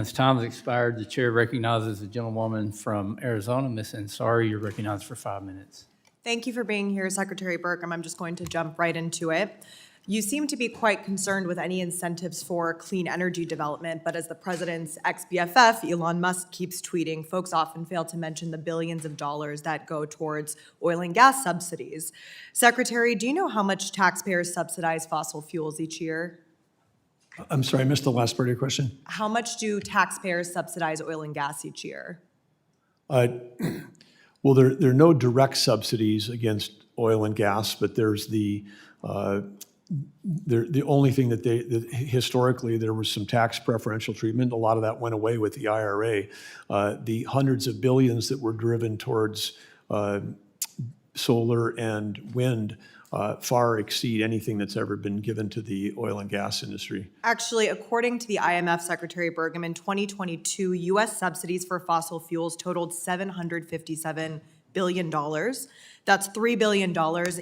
As time has expired, the chair recognizes the gentlewoman from Arizona, Ms. Ansari. You're recognized for 5 minutes. Thank you for being here, Secretary Burgum. I'm just going to jump right into it. You seem to be quite concerned with any incentives for clean energy development, but as the president's ex-BFF, Elon Musk, keeps tweeting, folks often fail to mention the billions of dollars that go towards oil and gas subsidies. Secretary, do you know how much taxpayers subsidize fossil fuels each year? I'm sorry, I missed the last part of your question. How much do taxpayers subsidize oil and gas each year? Well, there are no direct subsidies against oil and gas, but there's the only thing that historically there was some tax preferential treatment. A lot of that went away with the IRA. The hundreds of billions that were driven towards solar and wind far exceed anything that's ever been given to the oil and gas industry. Actually, according to the IMF, Secretary Burgum, in 2022, U.S. subsidies for fossil fuels totaled $757 billion. That's $3 billion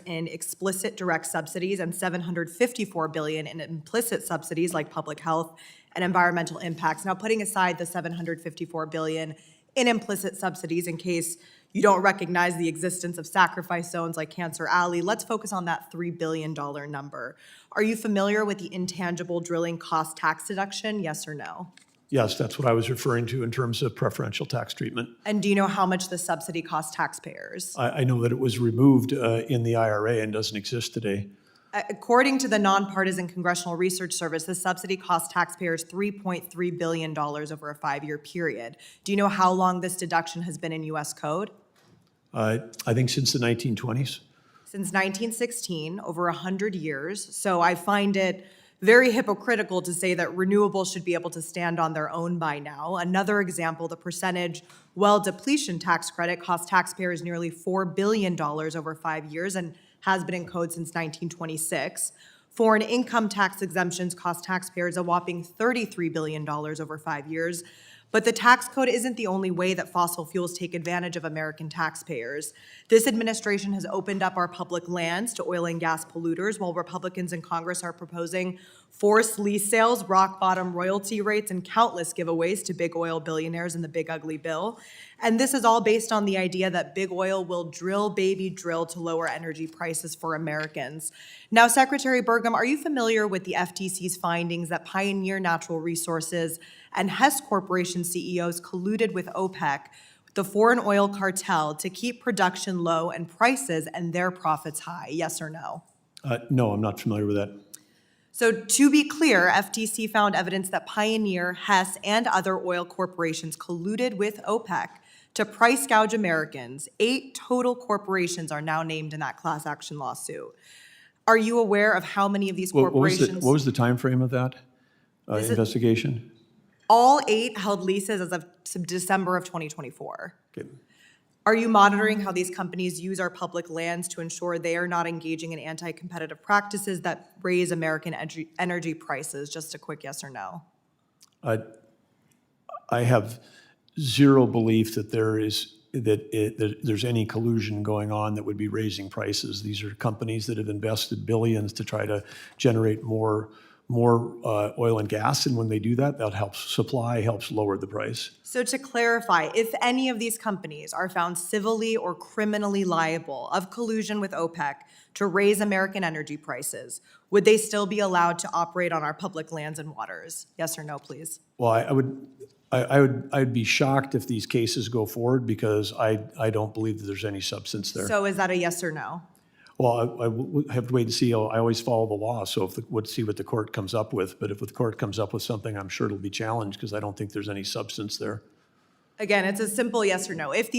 in explicit direct subsidies and $754 billion in implicit subsidies like public health and environmental impacts. Now, putting aside the $754 billion in implicit subsidies in case you don't recognize the existence of sacrifice zones like Cancer Alley, let's focus on that $3 billion number. Are you familiar with the intangible drilling cost tax deduction, yes or no? Yes, that's what I was referring to in terms of preferential tax treatment. And do you know how much the subsidy costs taxpayers? I know that it was removed in the IRA and doesn't exist today. According to the Nonpartisan Congressional Research Service, the subsidy costs taxpayers $3.3 billion over a 5-year period. Do you know how long this deduction has been in U.S. code? I think since the 1920s. Since 1916, over 100 years. So I find it very hypocritical to say that renewables should be able to stand on their own by now. Another example, the percentage well depletion tax credit cost taxpayers nearly $4 billion over 5 years and has been in code since 1926. Foreign income tax exemptions cost taxpayers a whopping $33 billion over 5 years. But the tax code isn't the only way that fossil fuels take advantage of American taxpayers. This administration has opened up our public lands to oil and gas polluters, while Republicans in Congress are proposing forced lease sales, rock-bottom royalty rates, and countless giveaways to big oil billionaires in the big ugly bill. And this is all based on the idea that big oil will drill, baby, drill to lower energy prices for Americans. Now, Secretary Burgum, are you familiar with the FTC's findings that Pioneer Natural Resources and Hess Corporation CEOs colluded with OPEC, the foreign oil cartel, to keep production low and prices and their profits high? Yes or no? No, I'm not familiar with that. So to be clear, FTC found evidence that Pioneer, Hess, and other oil corporations colluded with OPEC to price gouge Americans. 8 total corporations are now named in that class action lawsuit. Are you aware of how many of these corporations? What was the time frame of that investigation? All 8 held leases as of December of 2024. Okay. Are you monitoring how these companies use our public lands to ensure they are not engaging in anti-competitive practices that raise American energy prices? Just a quick yes or no. I have zero belief that there's any collusion going on that would be raising prices. These are companies that have invested billions to try to generate more oil and gas, and when they do that, that helps supply, helps lower the price. So to clarify, if any of these companies are found civilly or criminally liable of collusion with OPEC to raise American energy prices, would they still be allowed to operate on our public lands and waters? Yes or no, please? Well, I'd be shocked if these cases go forward because I don't believe that there's any substance there. So is that a yes or no? Well, I have to wait to see. I always follow the law, so we'll see what the court comes up with. But if the court comes up with something, I'm sure it'll be challenged because I don't think there's any substance there. Again, it's a simple yes or no. If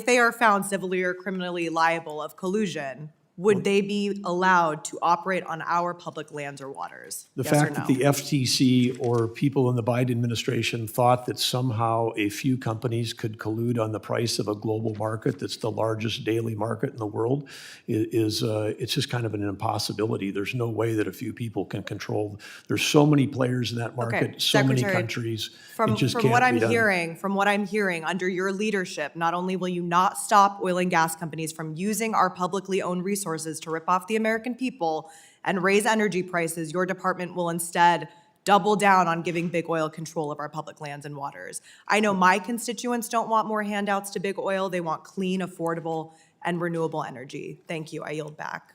they are found civilly or criminally liable of collusion, would they be allowed to operate on our public lands or waters? The Yes or fact no? that the FTC or people in the Biden administration thought that somehow a few companies could collude on the price of a global market that's the largest daily market in the world is it's just kind of an impossibility. There's no way that a few people can control. There's so many players in that market, Okay, so many Secretary, countries. From it just what can't I'm be done. hearing, under your leadership, not only will you not stop oil and gas companies from using our publicly owned resources to rip off the American people and raise energy prices, your department will instead double down on giving big oil control of our public lands and waters. I know my constituents don't want more handouts to big oil. They want clean, affordable, and renewable energy. Thank you. I yield back.